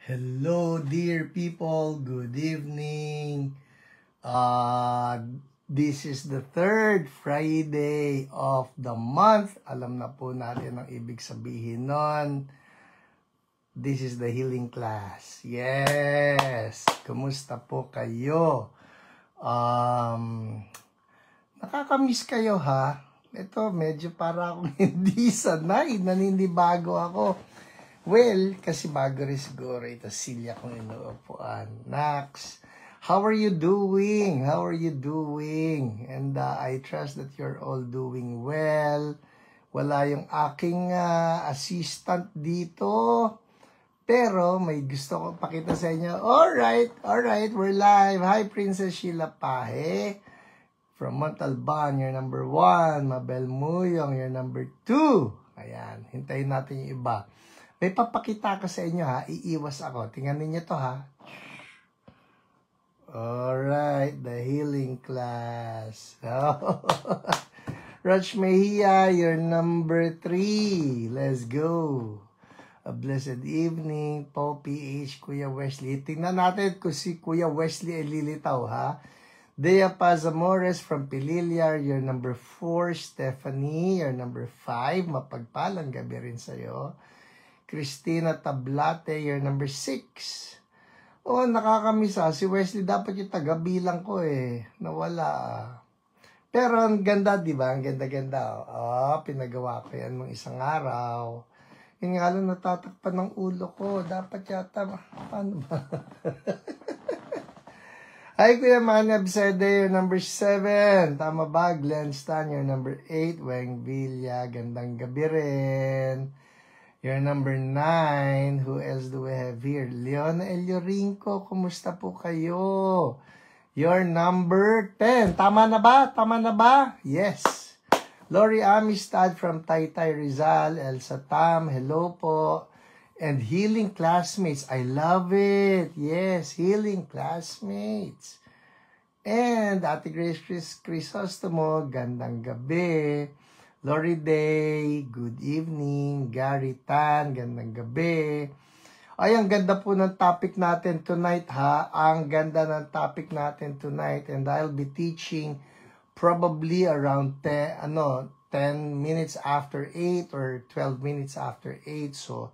Hello, dear people. Good evening. This is the third Friday of the month. Alam na po natin ang ibig sabihin nun. This is the healing class. Yes! Kumusta po kayo? Nakakamiss kayo ha? Ito, medyo para akong hindi sanay. Naninibago ako. Well, kasi bago rin siguro ito silya kong inuupuan. Nax, how are you doing? How are you doing? And I trust that you're all doing well. Wala yung aking assistant dito. Pero may gusto ko pakita sa inyo. Alright, we're live. Hi, Princess Sheila Pahe. From Montalban, you're number 1. Mabel Muyong, you're number 2. Ayan, hintayin natin yung iba. May papakita ko sa inyo ha, iiwas ako. Tingnan niyo to ha. Alright, the healing class. Raj Mejia, you're number 3. Let's go. A blessed evening, Poppy H, Kuya Wesley. Tingnan natin kung si Kuya Wesley ay lilitaw ha. Dea Pazamores from Pililiar, you're number 4. Stephanie, you're number 5. Mapagpalang gabi rin sa'yo. Christina Tablate, you're number 6. Oh, nakakamiss si Wesley dapat yung taga-bilang ko Nawala. Pero ang ganda, di ba? Ang ganda-ganda. Pinagawa ko yan nung isang araw. Yung nga lang natatakpan ng ulo ko. Dapat yata, paano ba? Hi, Kuya Manny Absede, you're number 7. Tama ba? Glenn Stan, you're number 8. Weng Villa, gandang gabi rin. You're number 9. Who else do we have here? Leona Eliorinco, kumusta po kayo? You're number 10. Tama na ba? Tama na ba? Yes. Lori Amistad from Taytay Rizal. Elsa Tam, hello po. And healing classmates. I love it. Yes, healing classmates. And Ate Grace Crisostomo, gandang gabi. Lori Day, good evening. Gary Tan, gandang gabi. Ay, ang ganda po ng topic natin tonight ha. Ang ganda ng topic natin tonight. And I'll be teaching probably around 10 minutes after 8 or 12 minutes after 8. So,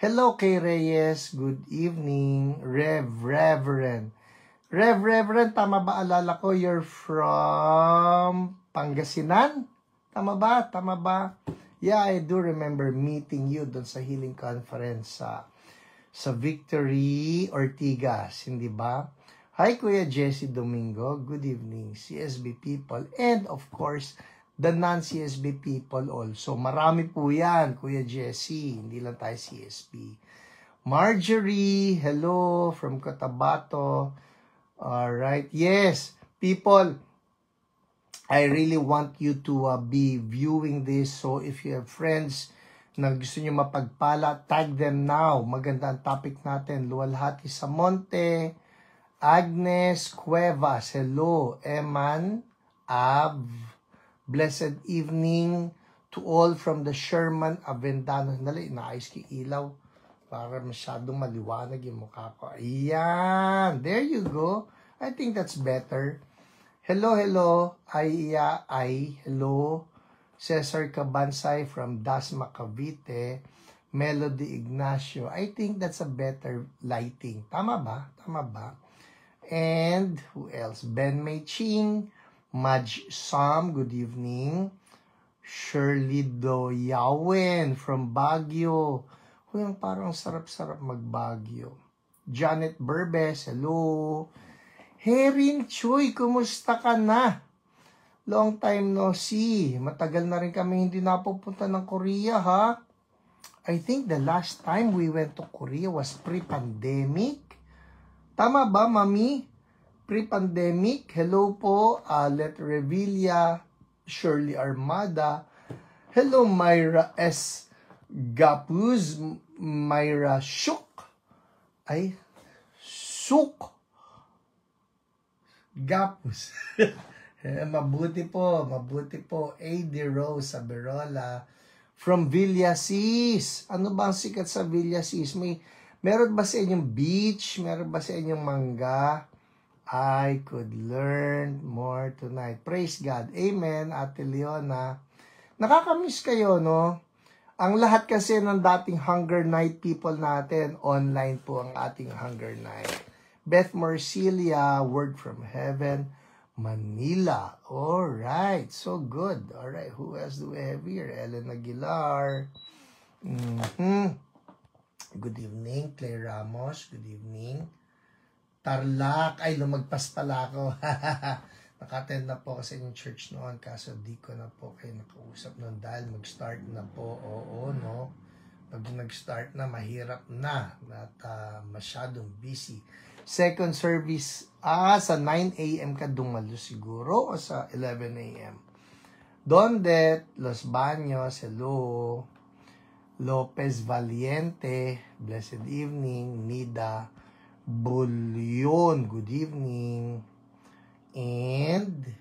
hello kay Reyes, good evening. Reverend, tama ba alala ko? You're from Pangasinan? Tama ba? Tama ba? Yeah, I do remember meeting you doon sa healing conference sa Victory Ortigas, hindi ba? Hi, Kuya Jesse Domingo. Good evening, CSB people. And of course, the non-CSB people also. Marami po yan, Kuya Jesse. Hindi lang tayo CSB. Marjorie, hello from Cotabato. Alright, yes, people, I really want you to be viewing this. So if you have friends na gusto nyo mapagpala, tag them now. Maganda ang topic natin. Luwalhati sa Monte, Agnes Cuevas, hello. Eman, Av, blessed evening to all from the Sherman Avendano. Dali, naayos ki ilaw para masyadong maliwanag yung mukha ko. Ayan, there you go. I think that's better. Hello. Hello. Cesar Cabansay from Dasma, Cavite. Melody Ignacio. I think that's a better lighting. Tama ba? And who else? Ben May Ching. Maj Sam, good evening. Shirley Doyawen from Baguio. Yung parang sarap-sarap mag-Baguio. Janet Burbes, hello. Herin Choi, kumusta ka na? Long time no see. Matagal na rin kami hindi napupunta ng Korea, ha? I think the last time we went to Korea was pre-pandemic. Tama ba, Mami? Pre-pandemic. Hello po, Let Revilla, Shirley Armada. Hello, Myra S. Gapuz, Myra Shuk. Ay, Suk. Gapus. Mabuti po. A.D. Rose Saberola from Villasis. Ano ba ang sikat sa Villasis? May Meron ba sa inyong beach? Meron ba sa inyong mangga? I could learn more tonight. Praise God. Amen, Ate Leona. Nakakamiss kayo, no? Ang lahat kasi ng dating Hunger Night people natin, online po ang ating Hunger Night. Beth Marcilia, Word from Heaven, Manila. Alright, so good. Alright, who else do we have here? Ellen Aguilar. Good evening, Claire Ramos. Good evening. Tarlac. Ay, lumagpas pala ako. Naka-attend na po kasi yung church noon. Kaso di ko na po kayo nakausap noon dahil mag-start na po. Oo, no? Pag nag-start na, mahirap na. At masyadong busy. Second service, sa 9 a.m. ka dumalo siguro o sa 11 a.m. Dondet, Los Baños, hello. Lopez Valiente, blessed evening. Nida Bulyon, good evening. And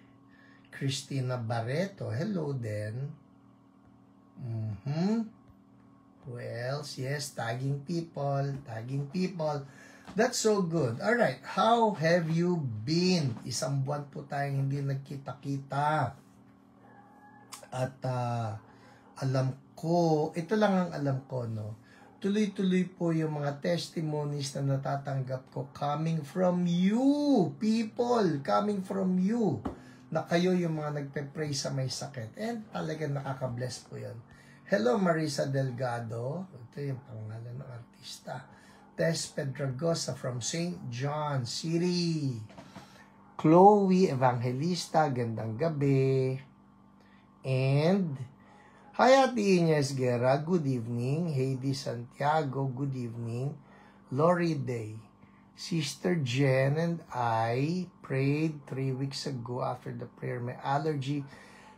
Christina Barreto, hello then. Who else? Yes, tagging people. That's so good. Alright, how have you been? Isang buwan po tayong hindi nagkita-kita. At alam ko, ito lang ang alam ko, no? Tuloy-tuloy po yung mga testimonies na natatanggap ko coming from you, people, coming from you, na kayo yung mga nagpe-pray sa may sakit. And talagang nakaka-bless po yun. Hello, Marisa Delgado. Ito yung pangalan ng artista. Tess Pedragosa from St. John City. Chloe Evangelista, gandang gabi. And hi, Ate Ines Guerra, good evening. Heidi Santiago, good evening. Lori Day. Sister Jen and I prayed 3 weeks ago after the prayer. May allergy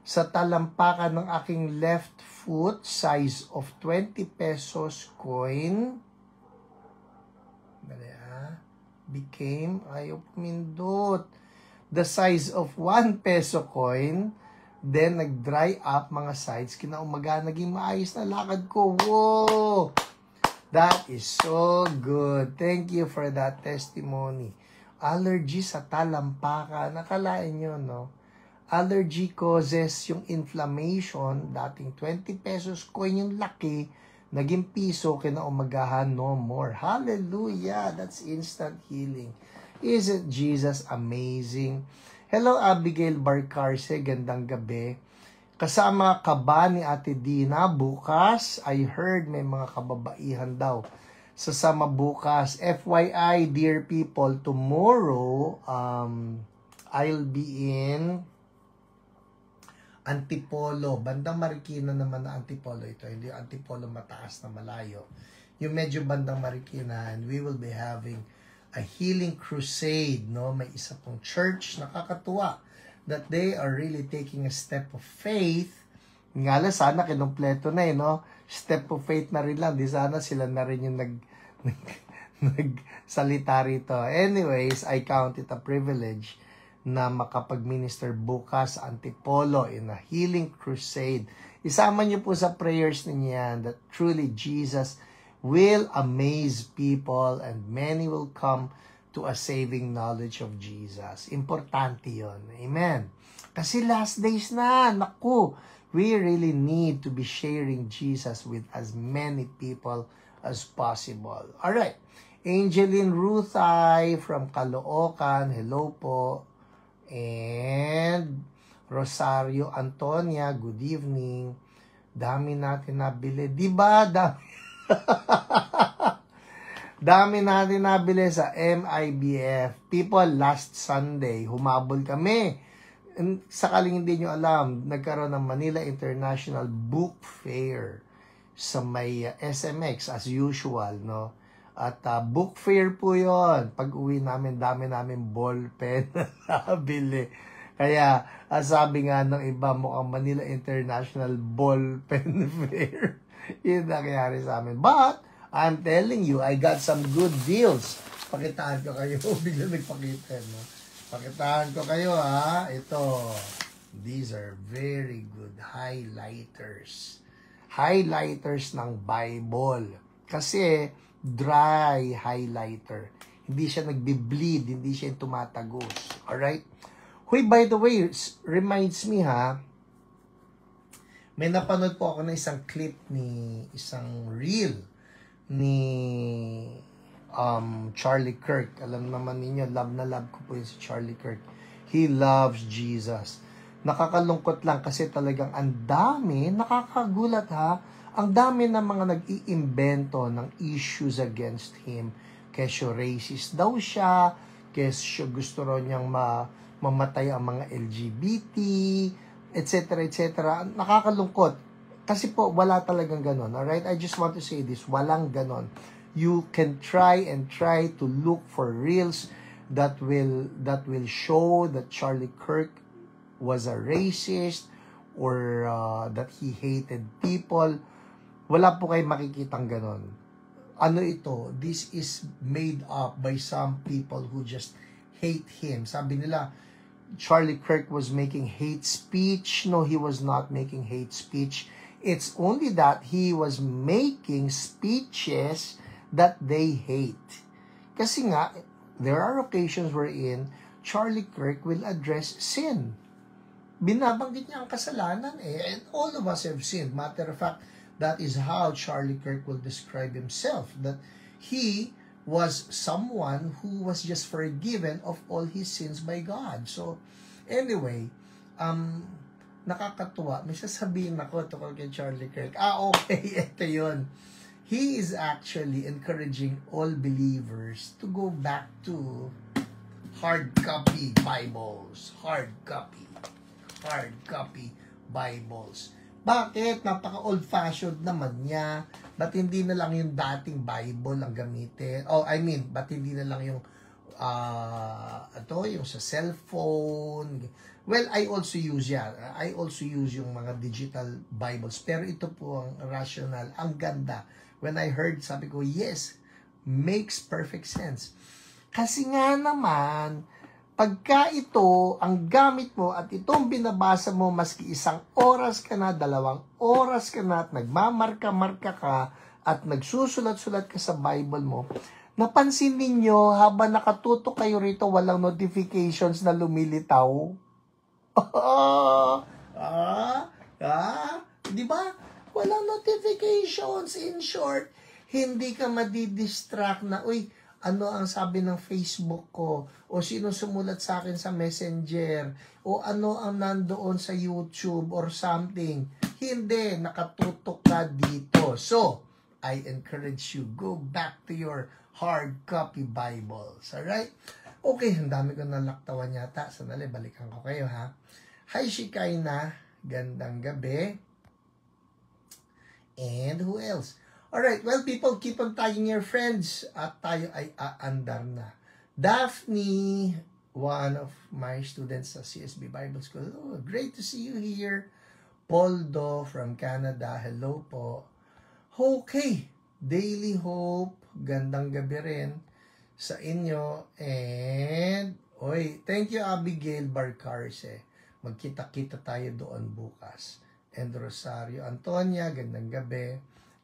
sa talampakan ng aking left foot, size of 20 pesos coin. Became, ayaw pumindot. The size of 1 peso coin. Then, nag-dry up mga sides. Kinaumaga, naging maayos na lakad ko. Whoa! That is so good. Thank you for that testimony. Allergy sa talampakan. Nakalain nyo, no? Allergy causes yung inflammation. Dating 20 pesos coin yung laki. Naging piso, kinaumagahan, no more. Hallelujah! That's instant healing. Isn't Jesus amazing? Hello, Abigail Barcarce. Gandang gabi. Kasama ka ba ni Ate Dina bukas? I heard may mga kababaihan daw. Sasama bukas. FYI, dear people, tomorrow, I'll be in Antipolo. Bandang Marikina naman na Antipolo ito. Hindi Antipolo mataas na malayo. Yung medyo bandang Marikina, and we will be having a healing crusade, no? May isa pong church, nakakatuwa, that they are really taking a step of faith. Ngala, sana kinumpleto na no? Step of faith na rin lang. Di sana sila na rin yung nagsalita rito. Anyways, I count it a privilege na makapag-minister bukas sa Antipolo in a healing crusade. Isama niyo po sa prayers ninyo yan that truly Jesus will amaze people and many will come to a saving knowledge of Jesus. Importante yon. Amen. Kasi last days na, naku, we really need to be sharing Jesus with as many people as possible. Alright. Angeline Ruthay from Caloocan, hello po. And Rosario Antonia, good evening. Dami natin nabili. Diba? Dami natin nabili sa MIBF. People, last Sunday, humabol kami. Sakaling hindi nyo alam, nagkaroon ng Manila International Book Fair sa may SMX as usual, no? At book fair po yon. Pag uwi namin, dami namin ball pen na nabili. Kaya, sabi nga ng iba, mukhang Manila International Ball Pen Fair. Yun nangyari sa amin. But, I'm telling you, I got some good deals. Pakitaan ko kayo. Bigla nagpakita, no? Pakitaan ko kayo, ha? Ito. These are very good highlighters. Highlighters ng Bible. Kasi dry highlighter. Hindi siya nagbi-bleed, hindi siya tumatagos. Alright? Huy, by the way, reminds me ha, may napanood po ako na isang clip isang reel ni Charlie Kirk. Alam naman ninyo, love na love ko po yun si Charlie Kirk. He loves Jesus. Nakakalungkot lang kasi talagang ang dami, nakakagulat ha, ang dami ng mga nag-iimbento ng issues against him. Kesyo racist daw siya, kesyo gusto raw niyang mamatay ang mga LGBT, etc. etc. Nakakalungkot. Kasi po, wala talagang ganon. Alright? I just want to say this. Walang ganon. You can try to look for reels that will show that Charlie Kirk was a racist or that he hated people. Wala po kayo makikitang ganon. Ano ito? This is made up by some people who just hate him. Sabi nila, Charlie Kirk was making hate speech. No, he was not making hate speech. It's only that he was making speeches that they hate. Kasi nga, there are occasions wherein Charlie Kirk will address sin. Binabanggit niya ang kasalanan and all of us have sinned. Matter of fact, that is how Charlie Kirk will describe himself, that he was someone who was just forgiven of all his sins by God. So, anyway, nakakatuwa. May sasabihin ako tungkol kay Charlie Kirk. Okay, ito yun. He is actually encouraging all believers to go back to hard copy Bibles. Hard copy Bibles. Bakit? Napaka-old-fashioned naman niya. Ba't hindi na lang yung dating Bible ang gamitin? Ba't hindi na lang yung yung sa cellphone? Well, I also use yung mga digital Bibles. Pero ito po ang rational, ang ganda. When I heard, sabi ko, yes, makes perfect sense. Kasi nga naman, pagka ito, ang gamit mo at itong binabasa mo, maski 1 oras ka na, 2 oras ka na, at nagmamarka-marka ka, at nagsusulat-sulat ka sa Bible mo, napansin ninyo, habang nakatutok kayo rito, walang notifications na lumilitaw? Di ba? Walang notifications. In short, hindi ka madidistract na, uy, ano ang sabi ng Facebook ko, o sino sumulat sa akin sa Messenger, o ano ang nandoon sa YouTube or something. Hindi, nakatutok ka dito. So, I encourage you, go back to your hard copy Bibles. Alright? Okay, ang dami ko nalaktawan yata. Sandali, balikan ko kayo ha. Hi, Shikaina. Gandang gabi. And who else? Alright, well people, keep on tagging your friends at tayo ay aandar na. Daphne, one of my students sa CSB Bible School. Oh, great to see you here. Poldo from Canada, hello po. Okay, Daily Hope, gandang gabi rin sa inyo. And, thank you Abigail Barcarce. Magkita-kita tayo doon bukas. And Rosario Antonia, gandang gabi.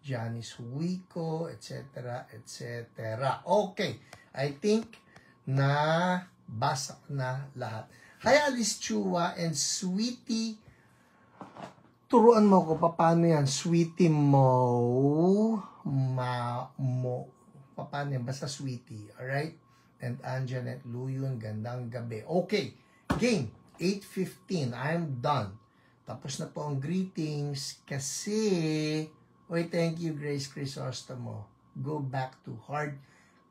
Janice Huico, etc., etc. Okay, I think na basa na lahat. Hi Alice Chua and Sweetie. Turuan mo ko paano yan. Sweetie Mo. Paano yan? Basta Sweetie. Alright? And Anjanette Luyun, gandang gabi. Okay, game. 8:15. I'm done. Tapos na po ang greetings kasi... thank you, Grace Crisostomo. Go back to hard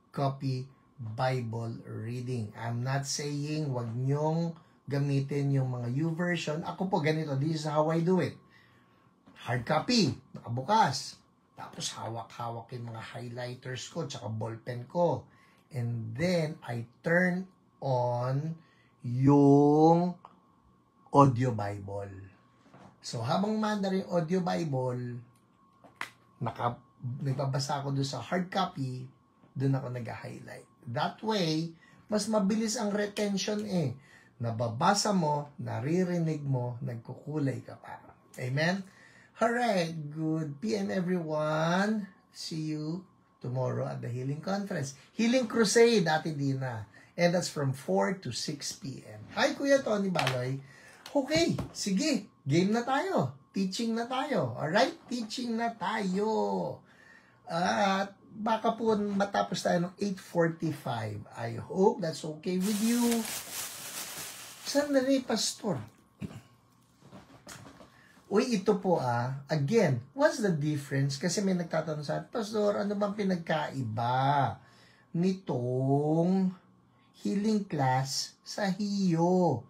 copy Bible reading. I'm not saying wag nyong gamitin yung mga YouVersion. Ako po ganito. This is how I do it. Hard copy. Nakabukas. Tapos hawak-hawak yung mga highlighters ko tsaka ballpen ko. And then, I turn on yung audio Bible. So, habang manda rin audio Bible, nagbabasa ako doon sa hard copy, doon ako nag-highlight. That way, mas mabilis ang retention Nababasa mo, naririnig mo, nagkukulay ka pa. Amen? Alright, good PM everyone. See you tomorrow at the Healing Conference. Healing Crusade, Ate Dina. And that's from 4 to 6 p.m. Hi, Kuya Tony Baloy. Okay, sige. Game na tayo. Teaching na tayo. Alright? Teaching na tayo. At baka po matapos tayo ng 8:45. I hope that's okay with you. Sandali, Pastor. Uy, ito po again, what's the difference? Kasi may nagtatanong sa akin, Pastor, ano bang pinagkaiba nitong healing class sa HIO?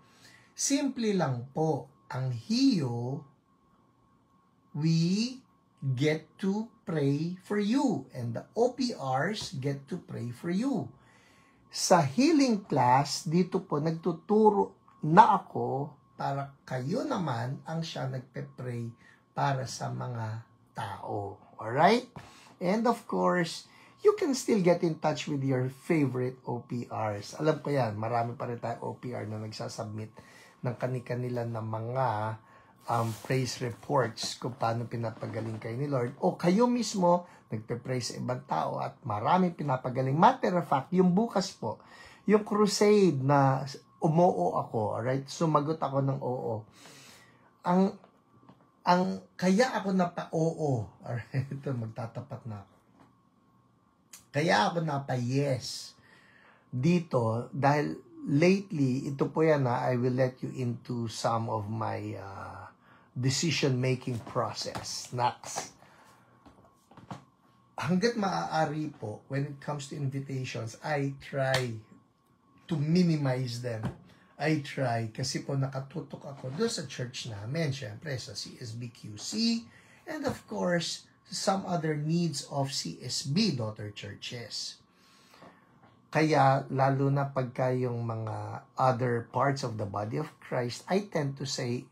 Simple lang po. Ang HIO, we get to pray for you. And the OPRs get to pray for you. Sa healing class, dito po nagtuturo na ako para kayo naman ang siya nagpe-pray para sa mga tao. Alright? And of course, you can still get in touch with your favorite OPRs. Alam ko yan, marami pa rin tayong OPR na nagsasubmit ng kani-kanila na mga praise reports kung paano pinapagaling kayo ni Lord. O kayo mismo, nagpe-pray sa ibang tao at maraming pinapagaling. Matter of fact, yung bukas po, yung crusade na umoo ako, alright? Sumagot ako ng oo. Kaya ako napa-oo, alright? Ito, magtatapat na ako. Kaya ako napa-yes dito dahil lately, ito po yan I will let you into some of my decision-making process. Next. Hanggat maaari po, when it comes to invitations, I try to minimize them. I try, kasi po nakatutok ako doon sa church namin, syempre sa CSBQC, and of course, some other needs of CSB daughter churches. Kaya, lalo na pagka yung mga other parts of the body of Christ, I tend to say,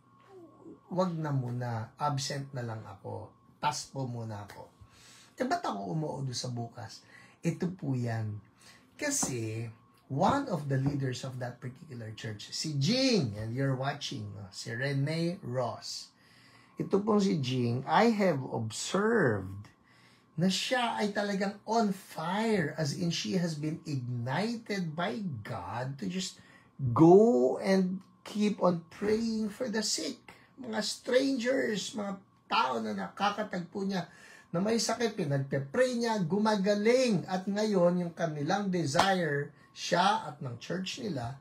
wag na muna, absent na lang ako, pass po muna ako. E ba't ako umuo doon sa bukas? Ito po yan. Kasi, one of the leaders of that particular church, si Jing, and you're watching, si Rene Ross. Ito pong si Jing, I have observed na siya ay talagang on fire, as in she has been ignited by God to just go and keep on praying for the sick. Mga strangers, mga tao na nakakatagpo niya na may sakit, pinagpe-pray niya, gumagaling. At ngayon, yung kanilang desire, siya at ng church nila,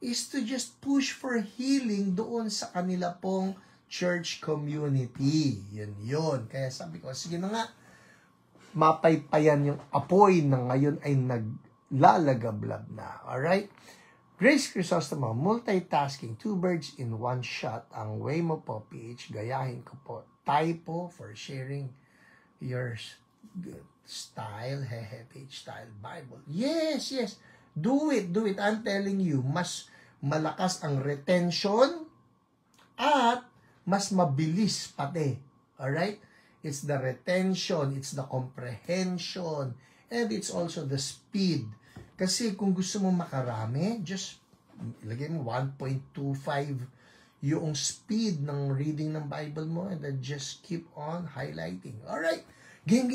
is to just push for healing doon sa kanila pong church community. Yun. Kaya sabi ko, sige na nga, mapaypayan yung apoy na ngayon ay naglalagablab na. Alright? Grace Crisostomo, multitasking, 2 birds in 1 shot. Ang way mo po, PH, gayahin ko po. Typo for sharing your style, PH style Bible. Yes. Do it. I'm telling you, mas malakas ang retention at mas mabilis pati. Alright? It's the retention, it's the comprehension, and it's also the speed. Kasi kung gusto mo makarami, just ilagay mo 1.25 yung speed ng reading ng Bible mo, and then just keep on highlighting. Alright, game.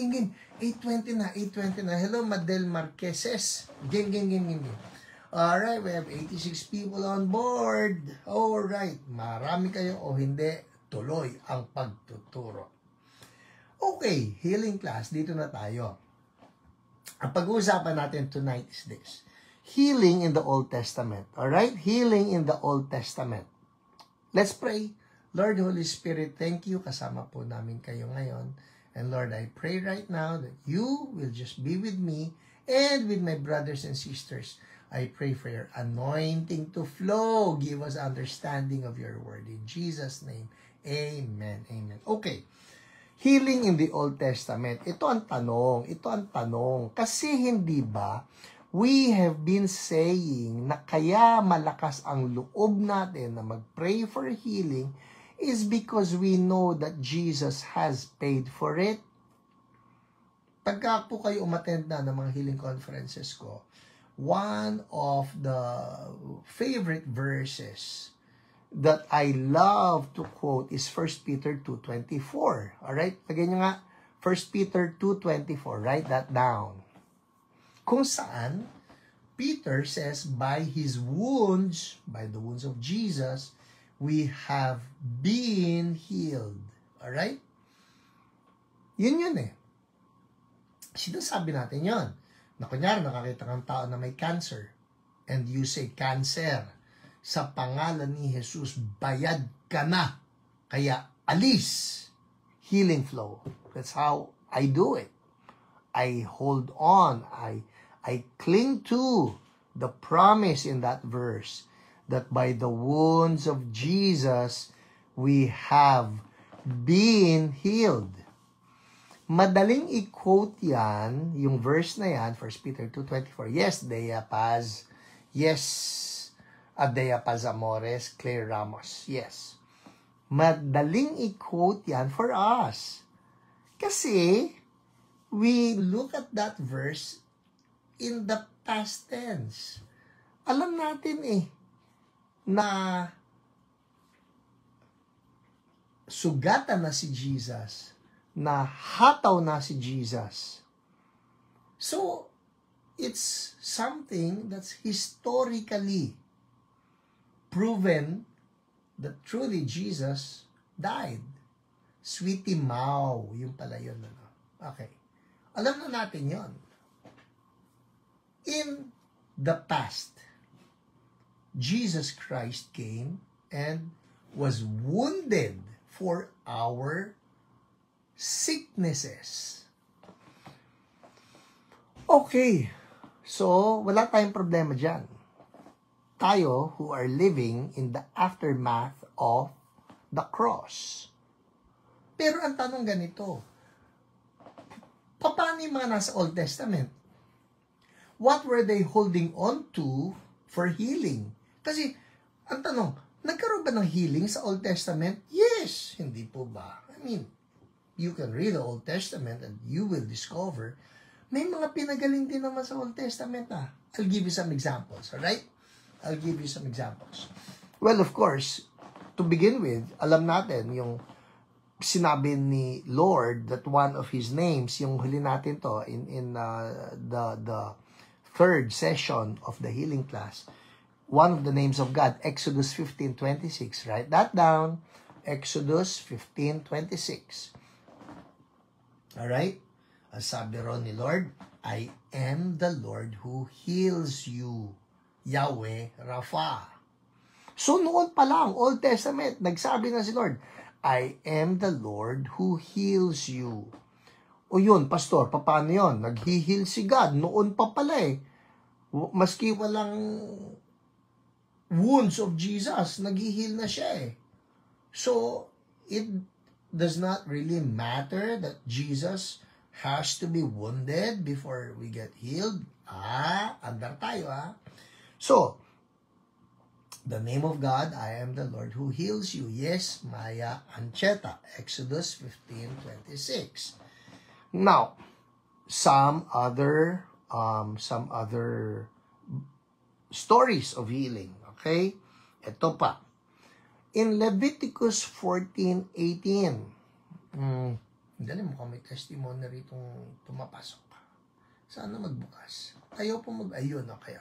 8:20 na. Hello, Madel Marqueses. Game. Alright, we have 86 people on board. Alright, marami kayo o hindi, tuloy ang pagtuturo. Okay, healing class, dito na tayo. Ang pag-uusapan natin tonight is this. Healing in the Old Testament. Alright? Healing in the Old Testament. Let's pray. Lord, Holy Spirit, thank you. Kasama po namin kayo ngayon. And Lord, I pray right now that you will just be with me and with my brothers and sisters. I pray for your anointing to flow. Give us understanding of your word. In Jesus' name, amen. Okay. Healing in the Old Testament. Ito ang tanong. Kasi hindi ba, we have been saying na kaya malakas ang loob natin na mag-pray for healing is because we know that Jesus has paid for it. Pagka po kayo umattend na ng mga healing conferences ko, one of the favorite verses that I love to quote is 1 Peter 2:24. Alright? Lagyan nyo nga, 1 Peter 2:24. Write that down. Kung saan, Peter says, by His wounds, by the wounds of Jesus, we have been healed. Alright? Yun eh. Sinasabi natin yon. Na kunyari, nakakita kang tao na may cancer, and you say, cancer, sa pangalan ni Jesus, bayad ka na. Kaya, alis. Healing flow. That's how I do it. I hold on. I cling to the promise in that verse that by the wounds of Jesus, we have been healed. Madaling i-quote yan, yung verse na yan, 1 Peter 2:24. Yes, Dea Paz. Yes, Adea Paz Amores, Claire Ramos. Yes. Madaling i-quote yan for us. Kasi, we look at that verse in the past tense. Alam natin na sugatan na si Jesus, na hataw na si Jesus. So, it's something that's historically proven that truly Jesus died. Sweetie Mao, yung pala yun. Okay. Alam na natin yon. In the past, Jesus Christ came and was wounded for our sicknesses. Okay. So, wala tayong problema dyan. Tayo who are living in the aftermath of the cross. Pero ang tanong ganito, paano yung mga nasa Old Testament? What were they holding on to for healing? Kasi, ang tanong, nagkaroon ba ng healing sa Old Testament? Yes! Hindi po ba? I mean, you can read the Old Testament and you will discover may mga pinagaling din naman sa Old Testament. I'll give you some examples, alright? I'll give you some examples. Well, of course, to begin with, alam natin yung sinabi ni Lord that one of His names, yung huli natin to in the third session of the healing class, one of the names of God, Exodus 15:26. Write that down. Exodus 15:26. Alright? Ang sabi ron ni Lord, I am the Lord who heals you. Yahweh Rapha. So noon pa lang, Old Testament, nagsabi na si Lord, I am the Lord who heals you. O yun, pastor, paano yun? Nag-heal si God. Noon pa pala Maski walang wounds of Jesus, nag-heal na siya So, it does not really matter that Jesus has to be wounded before we get healed. Andar tayo So, the name of God, I am the Lord who heals you. Yes, Maya Ancheta, Exodus 15:26. Now, some other stories of healing. Okay? Ito pa. In Leviticus 14:18. Dali mo kami testimony ritong tumapasok pa. Sana magbukas. Ayaw po ayun. Okay.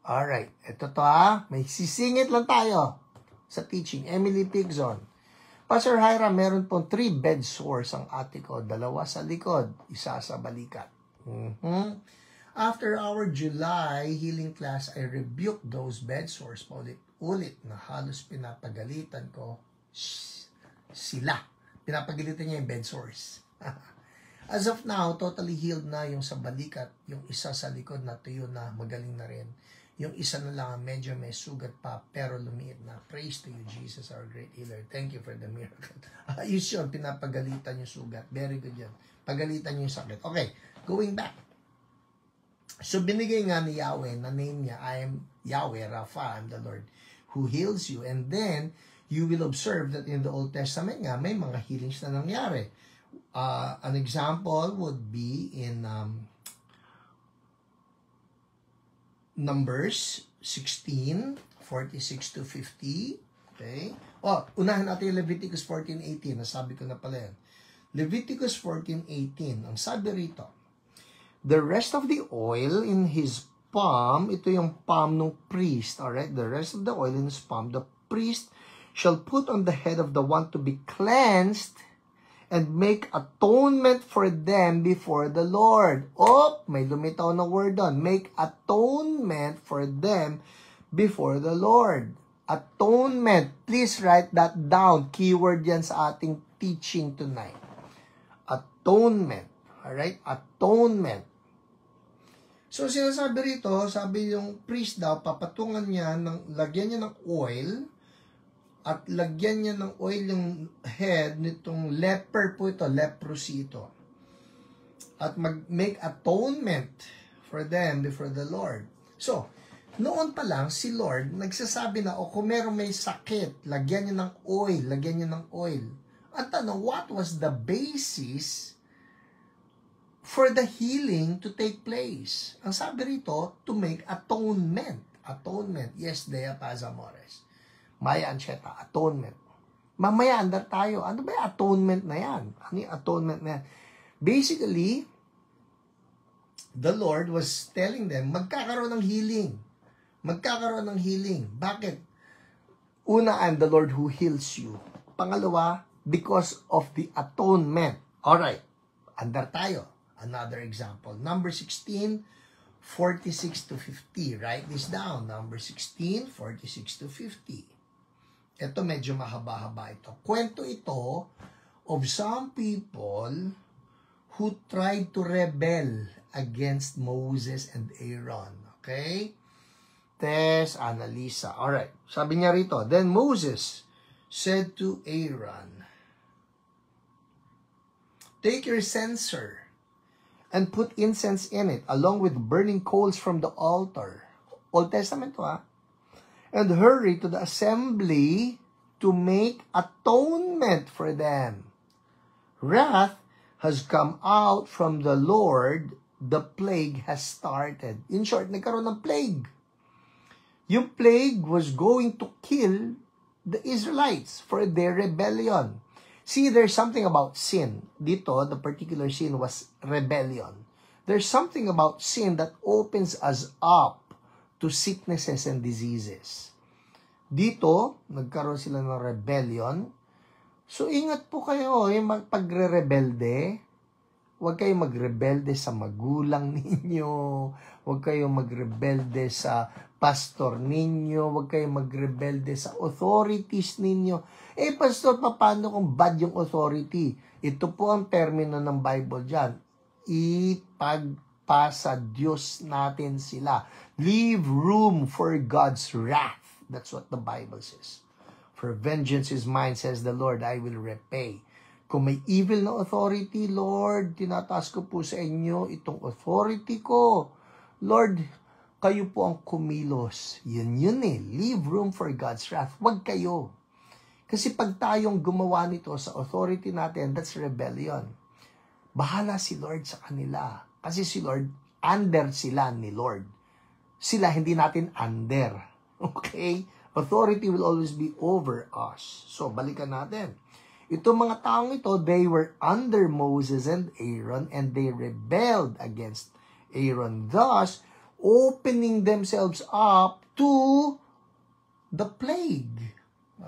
Alright. Ito to may sisingit lang tayo sa teaching. Emily Pigzon. Pastor Hiram, meron pong 3 bed sores ang ate ko. 2 sa likod, 1 sa balikat. After our July healing class, I rebuked those bed sores paulit-ulit na halos pinapagalitan ko sila. Pinapagalitan niya yung bed sores. As of now, totally healed na yung sa balikat, yung 1 sa likod na tuyo na, magaling na rin. Yung 1 na lang, medyo may sugat pa, pero lumiit na. Praise to you, Jesus, our great healer. Thank you for the miracle. Ayos yun, pinapagalitan yung sugat. Very good yun. Pagalitan yung sakit. Okay, going back. So, binigay nga ni Yahweh, na name niya, I am Yahweh, Rapha, I'm the Lord who heals you. And then, you will observe that in the Old Testament nga, may mga healings na nangyari. An example would be in Numbers 16, 46 to 50. Okay? Unahin natin yung Leviticus 14:18. Nasabi ko na pala yan. Leviticus 14:18. Ang sabi rito, the rest of the oil in his palm, ito yung palm ng priest, alright? The rest of the oil in his palm, the priest shall put on the head of the one to be cleansed and make atonement for them before the Lord. Oh, may lumitaw na word doon. Make atonement for them before the Lord. Atonement. Please write that down. Keyword yan sa ating teaching tonight. Atonement. Alright? Atonement. So, sinasabi rito, sabi yung priest daw, papatungan niya, lagyan niya ng oil, at lagyan niya ng oil yung head nitong leper po ito, leprosy ito. At make atonement for them before the Lord. So, noon pa lang, si Lord, nagsasabi na, kung meron may sakit, lagyan niya ng oil, lagyan niya ng oil. At tanong, what was the basis for the healing to take place? Ang sabi rito, to make atonement. Atonement. Yes, Dea Paz Amores. Maya Ancheta, atonement. Mamaya, andar tayo. Ano ba yung atonement na yan? Ano yung atonement na yan? Basically, the Lord was telling them, magkakaroon ng healing. Magkakaroon ng healing. Bakit? Una, I'm the Lord who heals you. Pangalawa, because of the atonement. Alright, andar tayo. Another example. Number 16, 46 to 50. Write this down. Number 16, 46 to 50. Ito medyo mahaba-haba ito. Kwento ito of some people who tried to rebel against Moses and Aaron. Okay? Tess, Annalisa. Alright. Sabi niya rito, then Moses said to Aaron, take your censer and put incense in it, along with burning coals from the altar. Old Testament to, ha? And hurry to the assembly to make atonement for them. Wrath has come out from the Lord, the plague has started. In short, nagkaroon ng plague. Yung plague was going to kill the Israelites for their rebellion. See, there's something about sin. Dito, the particular sin was rebellion. There's something about sin that opens us up to sicknesses and diseases. Dito, nagkaroon sila ng rebellion. So, ingat po kayo, yung pagre-rebelde. Huwag kayong magrebelde sa magulang ninyo. Huwag kayong magrebelde sa pastor ninyo. Huwag kayong magrebelde sa authorities ninyo. Pastor, paano kung bad yung authority? Ito po ang termino ng Bible dyan. Ipagpasa Diyos natin sila. Leave room for God's wrath. That's what the Bible says. For vengeance is mine, says the Lord, I will repay. Kung may evil na authority, Lord, tinataas ko po sa inyo itong authority ko. Lord, kayo po ang kumilos. Yun eh. Leave room for God's wrath. Huwag kayo. Kasi pag tayong gumawa nito sa authority natin, that's rebellion. Bahala si Lord sa kanila. Kasi si Lord, under sila ni Lord. Sila hindi natin under. Okay? Authority will always be over us. So, balikan natin. Itong mga taong ito, they were under Moses and Aaron and they rebelled against Aaron. Thus, opening themselves up to the plague.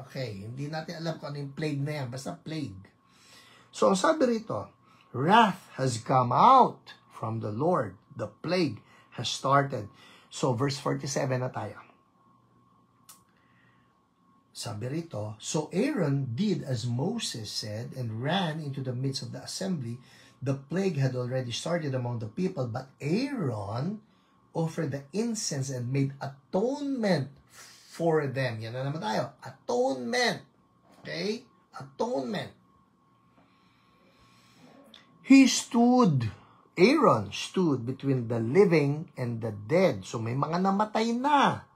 Okay, hindi natin alam kung ano yung plague na yan. Basta plague. So, ang sabi rito, wrath has come out from the Lord. The plague has started. So, verse 47 na tayo. Sabi rito, so Aaron did as Moses said and ran into the midst of the assembly. The plague had already started among the people, but Aaron offered the incense and made atonement for them. Yan na naman tayo. Atonement. Okay? Atonement. Aaron stood between the living and the dead. So may mga namatay na.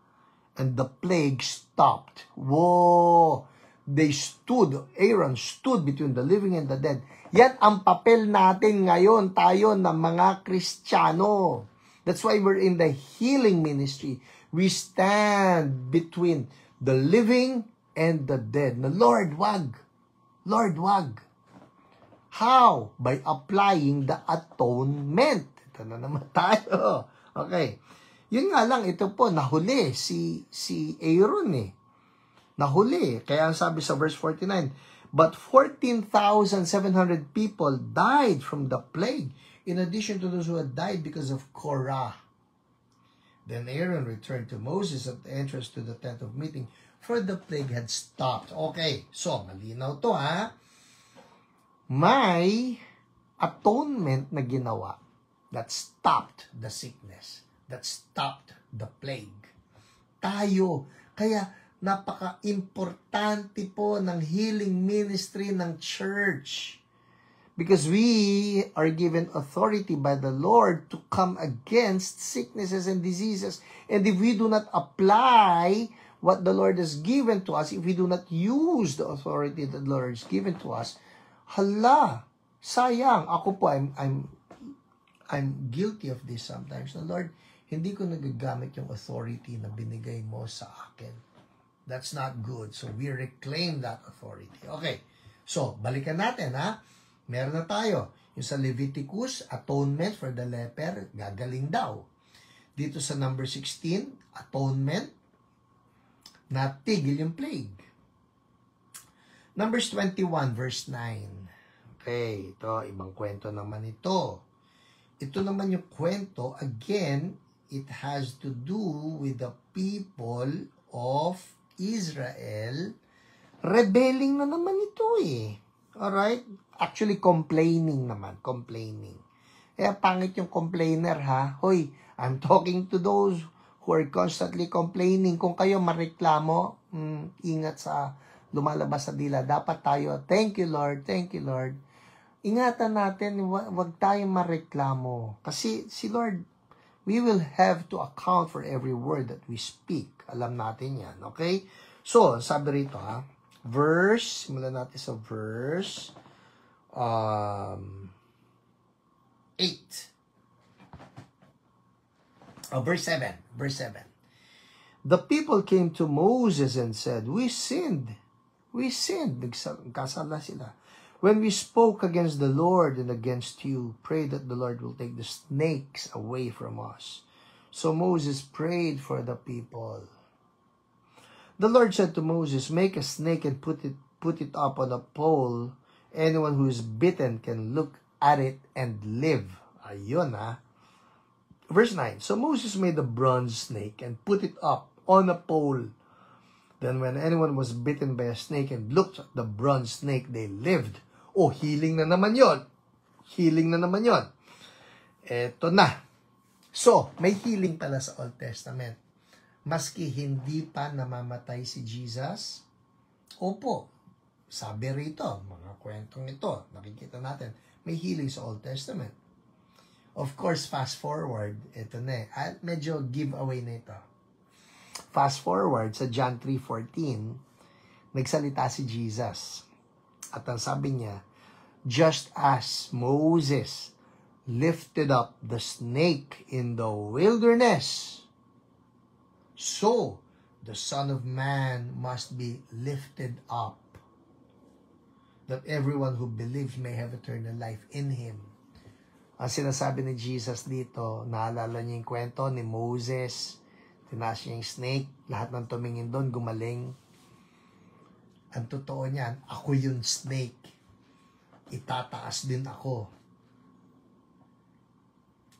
And the plague stopped. Whoa! Aaron stood between the living and the dead. Yan ang papel natin ngayon, tayo na mga Kristiyano. That's why we're in the healing ministry. We stand between the living and the dead. Na Lord, wag. Lord, wag. How? By applying the atonement. Ito na naman tayo. Okay. Yun nga lang, ito po, nahuli si Aaron eh. Nahuli. Kaya ang sabi sa verse 49, but 14,700 people died from the plague, in addition to those who had died because of Korah. Then Aaron returned to Moses at the entrance to the tent of meeting, for the plague had stopped. Okay, so malinaw to ha. May atonement na ginawa that stopped the sickness, that stopped the plague. Tayo, kaya napaka-importante po ng healing ministry ng church. Because we are given authority by the Lord to come against sicknesses and diseases. And if we do not apply what the Lord has given to us, if we do not use the authority that the Lord has given to us, hala, sayang. Ako po, I'm guilty of this sometimes. The Lord, hindi ko nagagamit yung authority na binigay mo sa akin. That's not good. So we reclaim that authority. Okay. So, balikan natin ha. Meron na tayo. Yung sa Leviticus, atonement for the leper, gagaling daw. Dito sa number 16, atonement, natigil yung plague. Numbers 21, verse 9. Okay, ito, ibang kwento naman ito. Ito naman yung kwento, again, it has to do with the people of Israel. Rebelling na naman ito eh. Alright? Actually, complaining naman. Complaining. Kaya pangit yung complainer ha. Hoy, I'm talking to those who are constantly complaining. Kung kayo mareklamo, ingat sa lumalabas sa dila. Dapat tayo, thank you Lord, thank you Lord. Ingatan natin, wag tayong mareklamo. Kasi si Lord, we will have to account for every word that we speak. Alam natin yan, okay? So, sabi rito ha, simulan natin sa verse 8. Verse 7. The people came to Moses and said, We sinned. Nagkasala sila. When we spoke against the Lord and against you, pray that the Lord will take the snakes away from us. So Moses prayed for the people. The Lord said to Moses, Make a snake and put it up on a pole. Anyone who is bitten can look at it and live. Ayun ha. Verse 9. So Moses made a bronze snake and put it up on a pole. Then when anyone was bitten by a snake and looked at the bronze snake, they lived. Oh, healing na naman yon. Eto na. So, may healing pala sa Old Testament. Maski hindi pa namamatay si Jesus, opo, sabi rito, mga kwentong ito, nakikita natin, may healing sa Old Testament. Of course, fast forward, ito na eh. Medyo giveaway na ito. Fast forward sa John 3:14, nagsalita si Jesus. At ang sabi niya, just as Moses lifted up the snake in the wilderness, so the Son of Man must be lifted up, that everyone who believes may have eternal life in Him. Ang sinasabi ni Jesus dito, naalala niyo yung kwento ni Moses, tinaas niya yung snake, lahat ng tumingin doon, gumaling. Ang totoo niyan, ako yung snake. Itataas din ako.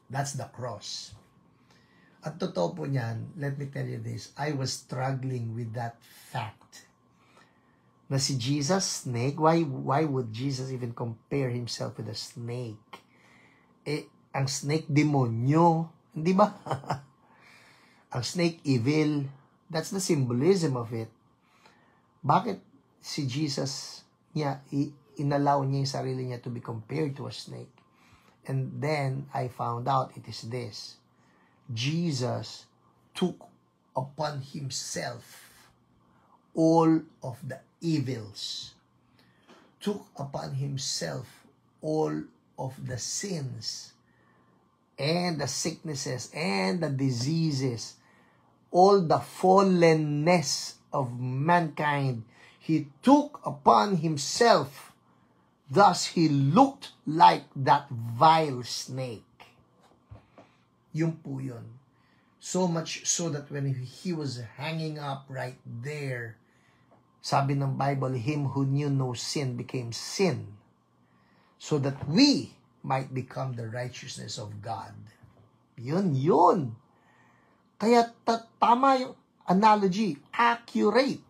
That's the cross. At totoo po niyan, let me tell you this, I was struggling with that fact. Na si Jesus, snake, why would Jesus even compare himself with a snake? Ang snake, demonyo. Hindi ba? Ang snake, evil. That's the symbolism of it. Bakit si Jesus, inallow niya yung sarili niya to be compared to a snake? And then, I found out it is this. Jesus took upon himself all of the evils, took upon himself all of the sins, and the sicknesses, and the diseases, all the fallenness of mankind. He took upon himself Thus, he looked like that vile snake. Yun po yun. So much so that when he was hanging up right there, sabi ng Bible, him who knew no sin became sin, so that we might become the righteousness of God. Yun. Kaya tama yung analogy, accurate.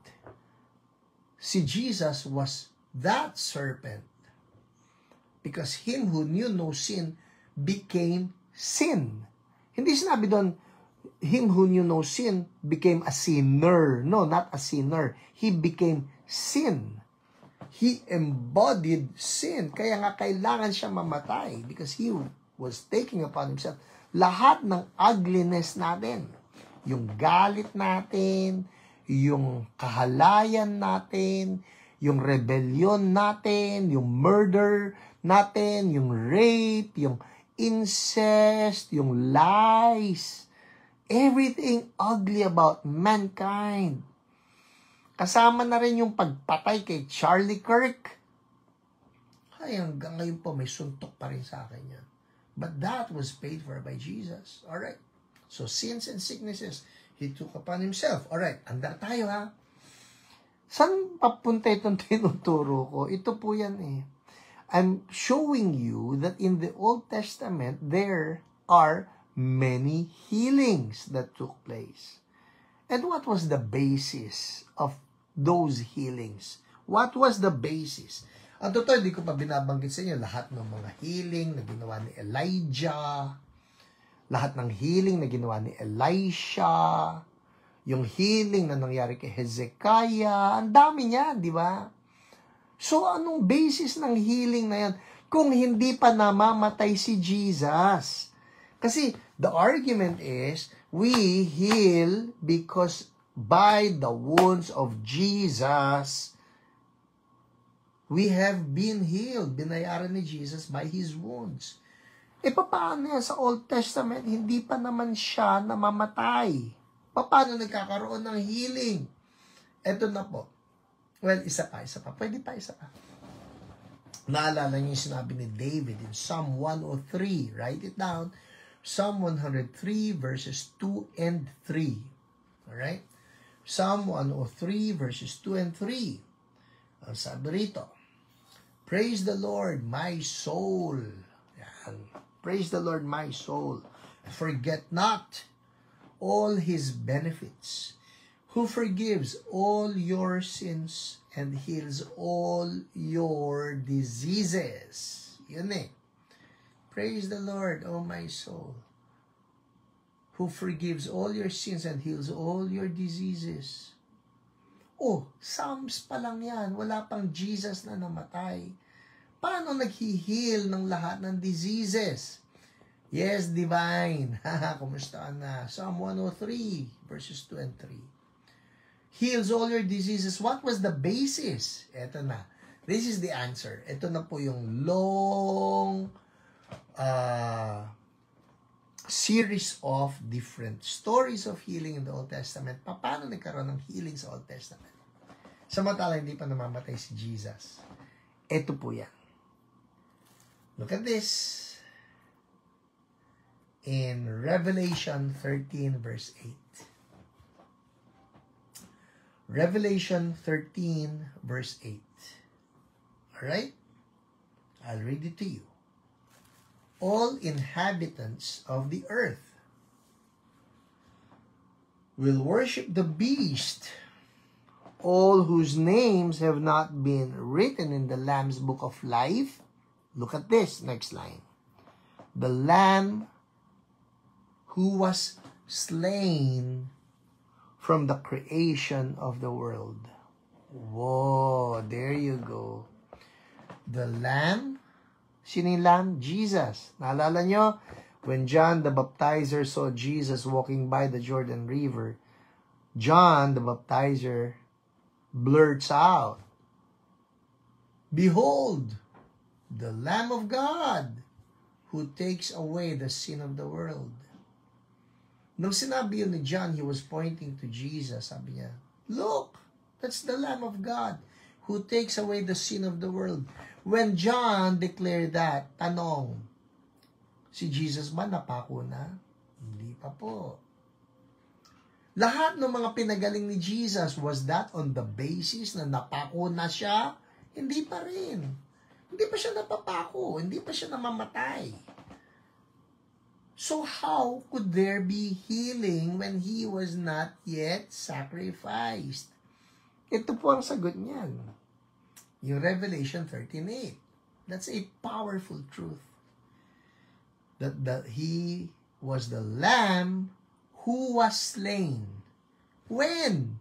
Si Jesus was that serpent because him who knew no sin became sin. Hindi sinabi doon, him who knew no sin became a sinner. No, not a sinner. He became sin. He embodied sin. Kaya nga kailangan siya mamatay because he was taking upon himself lahat ng ugliness natin. Yung galit natin, yung kahalayan natin, yung rebellion natin, yung murder natin, yung rape, yung incest, yung lies. Everything ugly about mankind. Kasama na rin yung pagpatay kay Charlie Kirk. Ay, hanggang ngayon po may suntok pa rin sa akin yan. But that was paid for by Jesus. Alright. So, sins and sicknesses, He took upon Himself. Alright, andar tayo ha. Saan papunta itong tinuturo ko? Ito po yan eh. I'm showing you that in the Old Testament, there are many healings that took place. And what was the basis of those healings? What was the basis? Ang totoo, hindi ko pa binabanggit sa inyo lahat ng mga healing na ginawa ni Elijah, lahat ng healing na ginawa ni Elisha, yung healing na nangyari kay Hezekiah, ang dami niya, di ba? So, anong basis ng healing na yan kung hindi pa namamatay si Jesus? Kasi the argument is, we heal because by the wounds of Jesus, we have been healed. Binayaran ni Jesus by His wounds. E paano yan sa Old Testament? Hindi pa naman siya namamatay. Paano nagkakaroon ng healing? Eto na po. Well, isa pa. Pwede pa, isa pa. Naalala niyo yung sinabi ni David in Psalm 103. Write it down. Psalm 103 verses 2 and 3. Alright? Psalm 103 verses 2 and 3. Ang sabi rito, praise the Lord, my soul. Yan. Praise the Lord, my soul. Forget not all His benefits, who forgives all your sins and heals all your diseases. Yun eh. Praise the Lord, O my soul, who forgives all your sins and heals all your diseases. Oh, Psalms pa lang yan. Wala pang Jesus na namatay. Paano nag-heal ng lahat ng diseases? Yes, divine. Kumusta ka na? Psalm 103, verses 2 and 3. Heals all your diseases. What was the basis? Eto na. This is the answer. Ito na po yung long series of different stories of healing in the Old Testament. Paano nagkaroon ng healing sa Old Testament? Samantala, hindi pa namamatay si Jesus. Ito po yan. Look at this. In Revelation 13 verse 8. Revelation 13 verse 8. Alright? I'll read it to you. All inhabitants of the earth will worship the beast, all whose names have not been written in the Lamb's book of life. Look at this, next line. The Lamb who was slain from the creation of the world. Whoa, there you go. The Lamb. Sino yung Lamb? Jesus. Naalala nyo? When John the Baptizer saw Jesus walking by the Jordan River, John the Baptizer blurts out, behold, the Lamb of God who takes away the sin of the world. Nung sinabi yun ni John, he was pointing to Jesus. Sabi niya, look, that's the Lamb of God who takes away the sin of the world. When John declared that, tanong, si Jesus ba napako na? Hindi pa po. Lahat ng mga pinagaling ni Jesus, was that on the basis na napako na siya? Hindi pa rin. Hindi pa siya napapako. Hindi pa siya namamatay. So how could there be healing when he was not yet sacrificed? Ito po ang sagot niyan. Yung Revelation 13:8. That's a powerful truth. That he was the Lamb who was slain. When?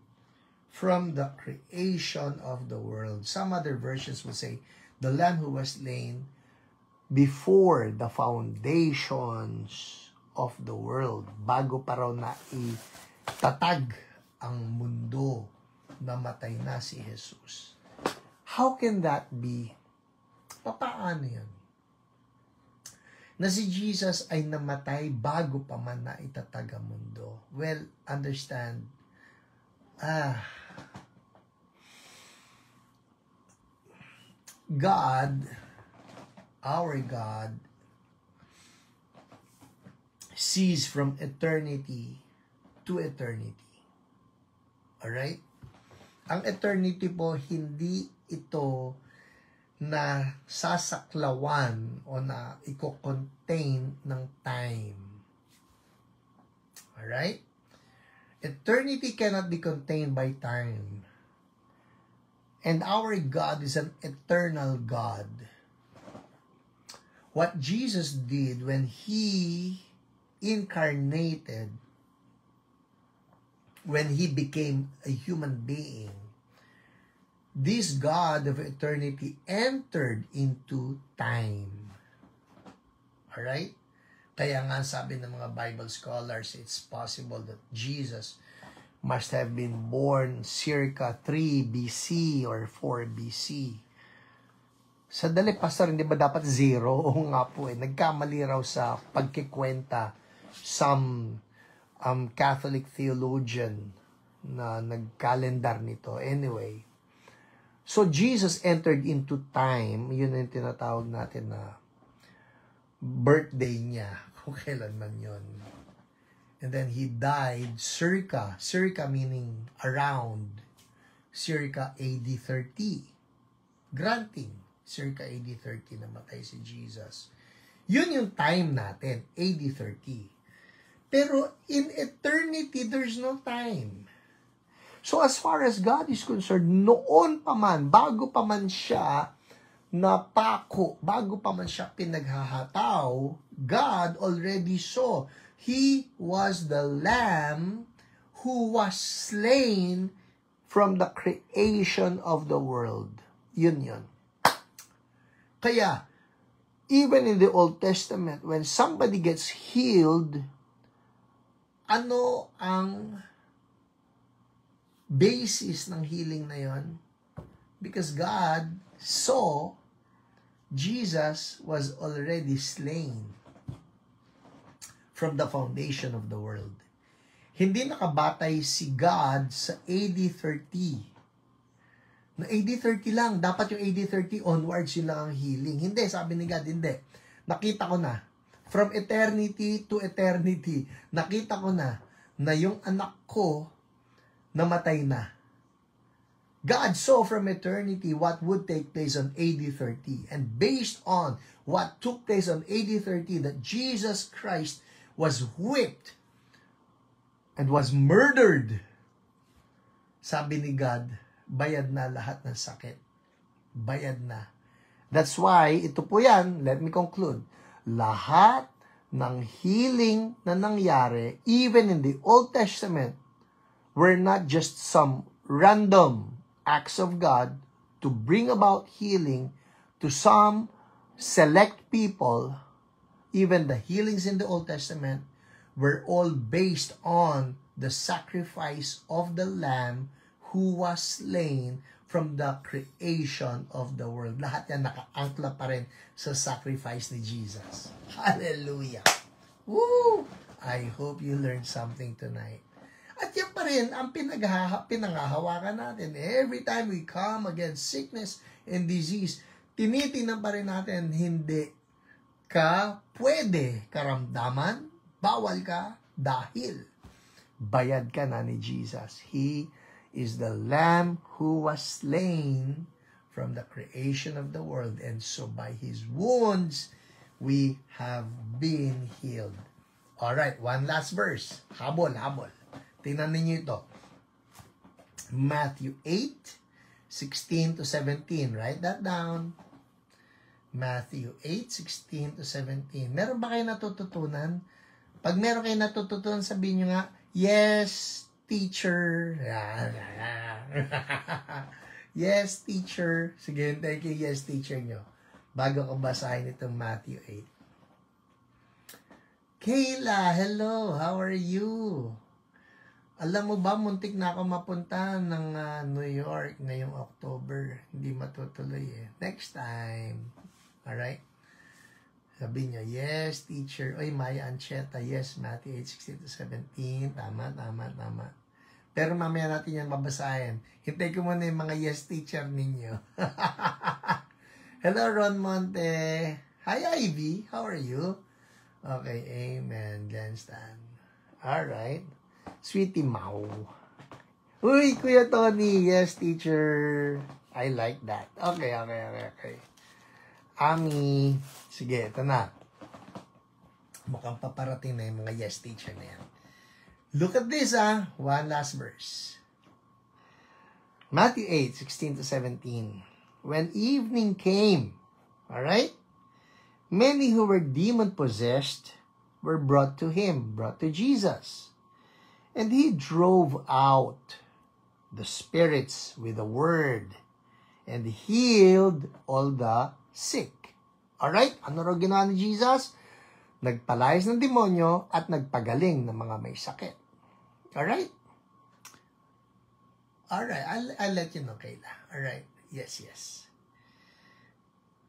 From the creation of the world. Some other versions will say, the Lamb who was slain before the foundations of the world. Bago pa raw na itatag ang mundo, namatay na si Jesus. How can that be? Paano yun? Na si Jesus ay namatay bago pa man na itatag ang mundo. Well, understand, God, our God, sees from eternity to eternity. Alright? Ang eternity po, hindi ito na sasaklawan o na i-contain ng time. Alright? Eternity cannot be contained by time. And our God is an eternal God. What Jesus did when He incarnated, when He became a human being, this God of eternity entered into time. Alright? Kaya nga sabi ng mga Bible scholars, it's possible that Jesus must have been born circa 3 BC or 4 BC. Sa dali, pastor, hindi ba dapat 0? Oo nga po eh. Nagkamali raw sa pagkikwenta some Catholic theologian na nagkalendar nito. Anyway, so Jesus entered into time. Yun yung tinatawag natin na birthday niya. Kung kailan man yun. And then he died circa meaning around, circa AD 30. Granting, circa AD 30 namatay si Jesus. Yun yung time natin, AD 30. Pero in eternity, there's no time. So as far as God is concerned, noon pa man, bago pa man siya napako, bago pa man siya pinaghahataw, God already saw. He was the Lamb who was slain from the creation of the world. Yun. Kaya, even in the Old Testament, when somebody gets healed, ano ang basis ng healing na yon? Because God saw Jesus was already slain from the foundation of the world. Hindi nakabatay si God sa AD 30. Na AD 30 lang, dapat yung AD 30 onwards yun lang ang healing. Hindi, sabi ni God, hindi. Nakita ko na, from eternity to eternity, nakita ko na yung anak ko namatay na. God saw from eternity what would take place on AD 30. And based on what took place on AD 30, that Jesus Christ was whipped and was murdered, sabi ni God, bayad na lahat ng sakit. Bayad na. That's why, ito po yan, let me conclude. Lahat ng healing na nangyari, even in the Old Testament, were not just some random acts of God to bring about healing to some select people. Even the healings in the Old Testament were all based on the sacrifice of the Lamb who was slain from the creation of the world. Lahat yan nakaangkla pa rin sa sacrifice ni Jesus. Hallelujah! Woo! I hope you learned something tonight. At yan pa rin ang pinanghahawakan natin. Every time we come against sickness and disease, tinitingnan pa rin natin, hindi ka pwede, karamdaman, bawal ka dahil bayad ka na ni Jesus. He is the Lamb who was slain from the creation of the world, and so by His wounds, we have been healed. Alright, one last verse. Habol. Tingnan ninyo ito. Matthew 8:16 to 17. Write that down. Matthew 8:16 to 17. Meron ba kayo natututunan? Pag meron kayo natututunan, sabihin nyo nga, yes, teacher. Yes, teacher. Sige, thank you, yes, teacher nyo. Bago ko basahin itong Matthew 8. Kayla, hello, how are you? Alam mo ba, muntik na ako mapunta ng New York ngayong October. Hindi matutuloy eh. Next time. Alright? Sabi niyo, yes, teacher. Oy, Maya Ancheta, yes, Matthew 8:16 to 17. Tama. Pero mamaya natin yan mabasahin. Hintay ko muna yung mga yes, teacher ninyo. Hello, Ron Monte. Hi, Ivy. How are you? Okay, amen. Glenn Stan. Alright. Sweetie Mau. Uy, Kuya Tony. Yes, teacher. I like that. Okay. Ami. Sige, ito na. Mukhang paparating na yung mga yes, teacher na yan. Look at this, one last verse. Matthew 8:16 to 17. When evening came, alright, many who were demon-possessed were brought to Jesus. And he drove out the spirits with a word and healed all the sick. Alright? Ano raw ginawa ni Jesus? Nagpalayas ng demonyo at nagpagaling ng mga may sakit. Alright? Alright. I'll let you know, Kayla. Alright. Yes.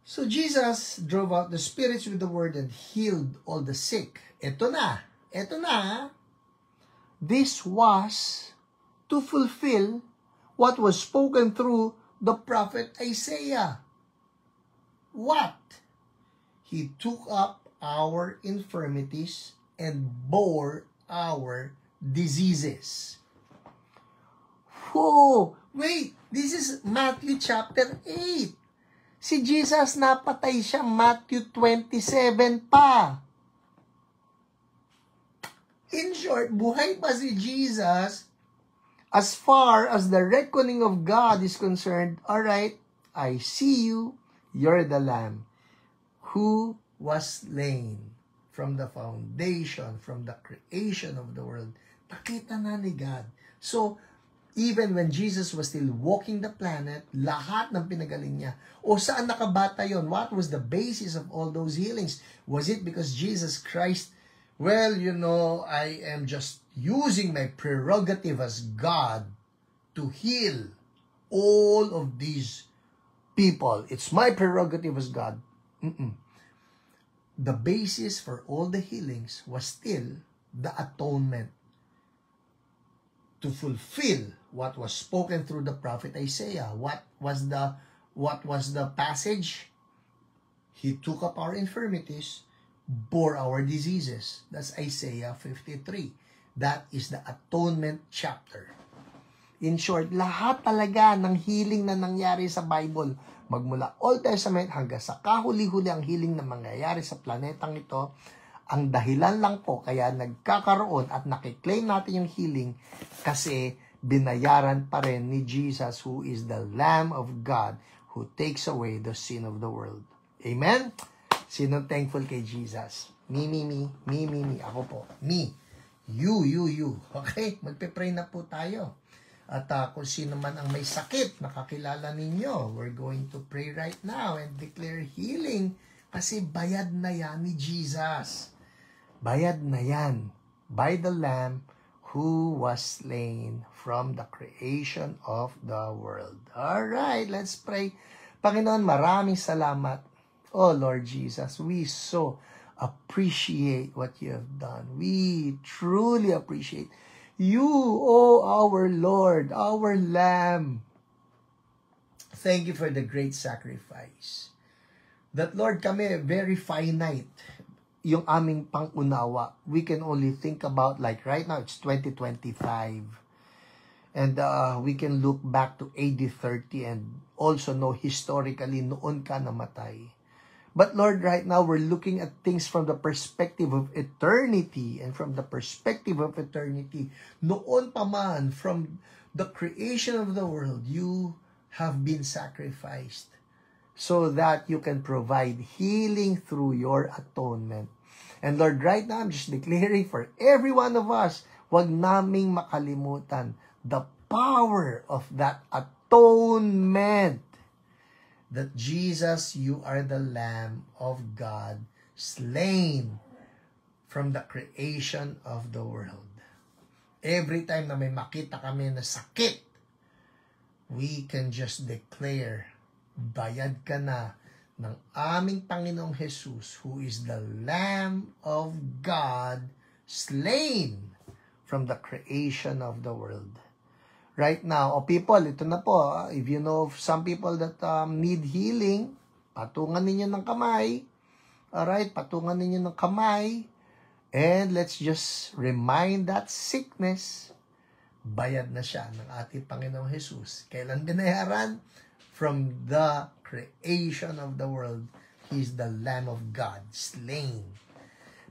So Jesus drove out the spirits with the word and healed all the sick. Ito na. This was to fulfill what was spoken through the prophet Isaiah. What? He took up our infirmities and bore our diseases. Whoa! Wait! This is Matthew chapter 8. Si Jesus napatay siya Matthew 27 pa. In short, buhay pa si Jesus as far as the reckoning of God is concerned. Alright, I see you. You're the Lamb who was slain from the foundation, from the creation of the world. Nakita na ni God. So, even when Jesus was still walking the planet, lahat ng pinagaling niya. O saan nakabata yon? What was the basis of all those healings? Was it because Jesus Christ, well, I am just using my prerogative as God to heal all of these people. It's my prerogative as God. The basis for all the healings was still the atonement to fulfill what was spoken through the prophet Isaiah. What was the passage? He took up our infirmities, bore our diseases. That's Isaiah 53. That is the atonement chapter. In short, lahat talaga ng healing na nangyari sa Bible, magmula Old Testament hanggang sa kahuli-huli ang healing na mangyayari sa planetang ito, ang dahilan lang po kaya nagkakaroon at nakiklaim natin yung healing kasi binayaran pa rin ni Jesus, who is the Lamb of God who takes away the sin of the world. Amen? Sino thankful kay Jesus? Me. Ako po. Me. You. Okay? Magpe-pray na po tayo. At kung sino man ang may sakit, nakakilala ninyo, we're going to pray right now and declare healing kasi bayad na yan ni Jesus. Bayad na yan by the Lamb who was slain from the creation of the world. Alright, let's pray. Panginoon, maraming salamat. Oh Lord Jesus, we so appreciate what you have done. We truly appreciate you, oh our Lord, our Lamb. Thank you for the great sacrifice. that Lord, kami very finite yung aming pangunawa. We can only think about, like right now, it's 2025. And we can look back to AD 30 and also know historically noon ka namatay. But Lord, right now, we're looking at things from the perspective of eternity. And from the perspective of eternity, noon pa man, from the creation of the world, you have been sacrificed so that you can provide healing through your atonement. And Lord, right now, I'm just declaring for every one of us, wag naming makalimutan the power of that atonement. That Jesus, you are the Lamb of God, slain from the creation of the world. Every time na may makita kami na sakit, we can just declare, bayad ka na ng aming Panginoong Jesus, who is the Lamb of God, slain from the creation of the world. Right now, people, ito na po, if you know of some people that need healing, patungan ninyo ng kamay. Alright, patungan ninyo ng kamay. And let's just remind that sickness, bayad na siya ng ating Panginoong Jesus. Kailan binayaran? From the creation of the world. He is the Lamb of God, slain.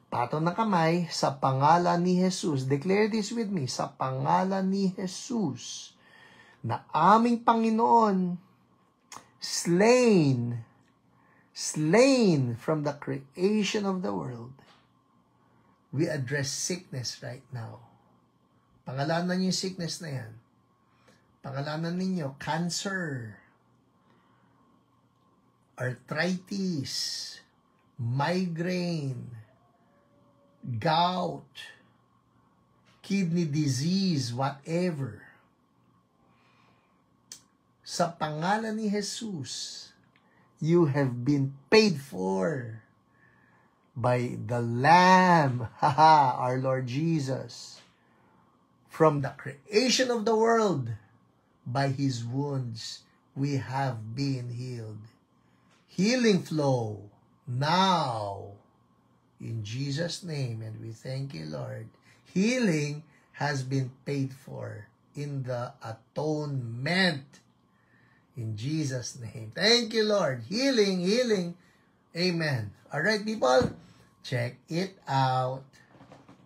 Patong ng kamay, sa pangalan ni Jesus. Declare this with me. Sa pangalan ni Jesus, na aming Panginoon, slain from the creation of the world. We address sickness right now. Pangalanan niyo yung sickness na yan. Pangalanan ninyo, cancer, arthritis, migraine, gout, kidney disease, whatever. Sa pangalan ni Jesus, you have been paid for by the Lamb, our Lord Jesus. From the creation of the world, by His wounds, we have been healed. Healing flow now. In Jesus' name, and we thank you, Lord. Healing has been paid for in the atonement. In Jesus' name. Thank you, Lord. Healing, healing. Amen. All right, people. Check it out.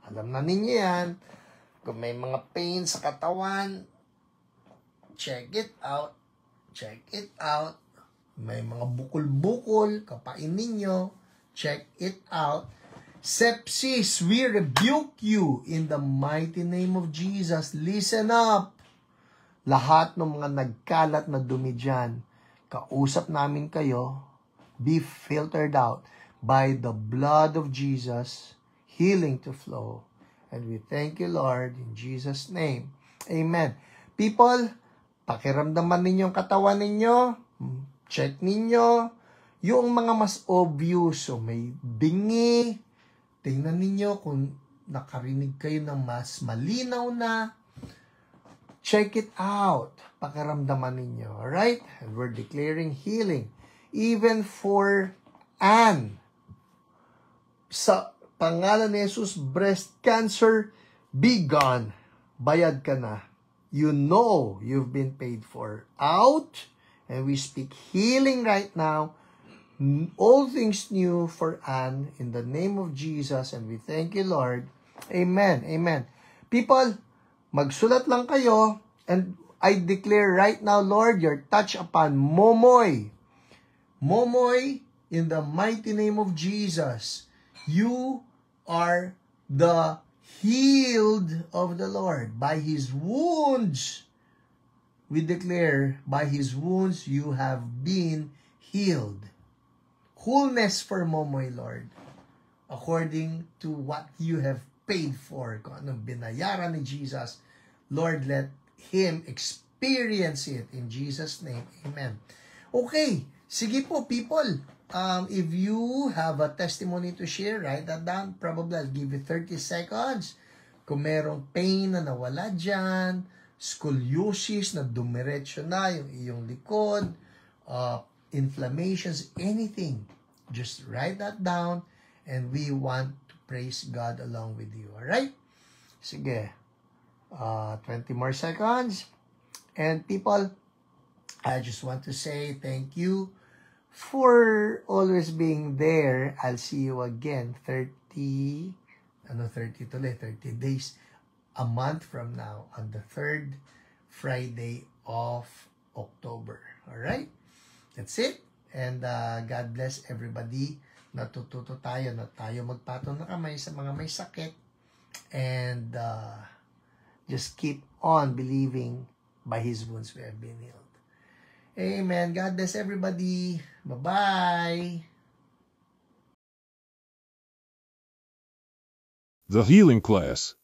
Alam na ninyo yan. Kung may mga pain sa katawan, check it out. Check it out. May mga bukol-bukol, kapain ninyo. Check it out. Sepsis, we rebuke you in the mighty name of Jesus. Listen up. Lahat ng mga nagkalat na dumi dyan, kausap namin kayo, be filtered out by the blood of Jesus, healing to flow. And we thank you, Lord, in Jesus' name. Amen. People, pakiramdaman ninyo ang katawan ninyo, check ninyo, yung mga mas obvious, so may bingi, tingnan ninyo kung nakarinig kayo ng mas malinaw na. Check it out. Pakiramdaman ninyo. Alright? And we're declaring healing. Even for Anne. Sa pangalan ni Jesus, breast cancer, be gone. Bayad ka na. You know you've been paid for. Out. And we speak healing right now. All things new for Anne in the name of Jesus, and we thank you, Lord. Amen. Amen. People, magsulat lang kayo, and I declare right now, Lord, your touch upon Momoy. Momoy, in the mighty name of Jesus, you are the healed of the Lord. By His wounds, we declare, by His wounds, you have been healed. Wholeness for Momoy, Lord, according to what you have paid for. Kung anong binayaran ni Jesus, Lord, let him experience it in Jesus' name. Amen. Okay, sige po, people. If you have a testimony to share, write that down. Probably I'll give you 30 seconds. Kung merong pain na nawala dyan, scoliosis na dumiretso na yung iyong likod, inflammations, anything. Just write that down and we want to praise God along with you. Alright? Sige. 20 more seconds. And people, I just want to say thank you for always being there. I'll see you again 30 days, a month from now on the 3rd Friday of October. Alright? That's it. And God bless everybody. Natututo tayo na tayo magpatong na kamay sa mga may sakit. And just keep on believing by His wounds we have been healed. Amen. God bless everybody. Bye-bye. The Healing Class.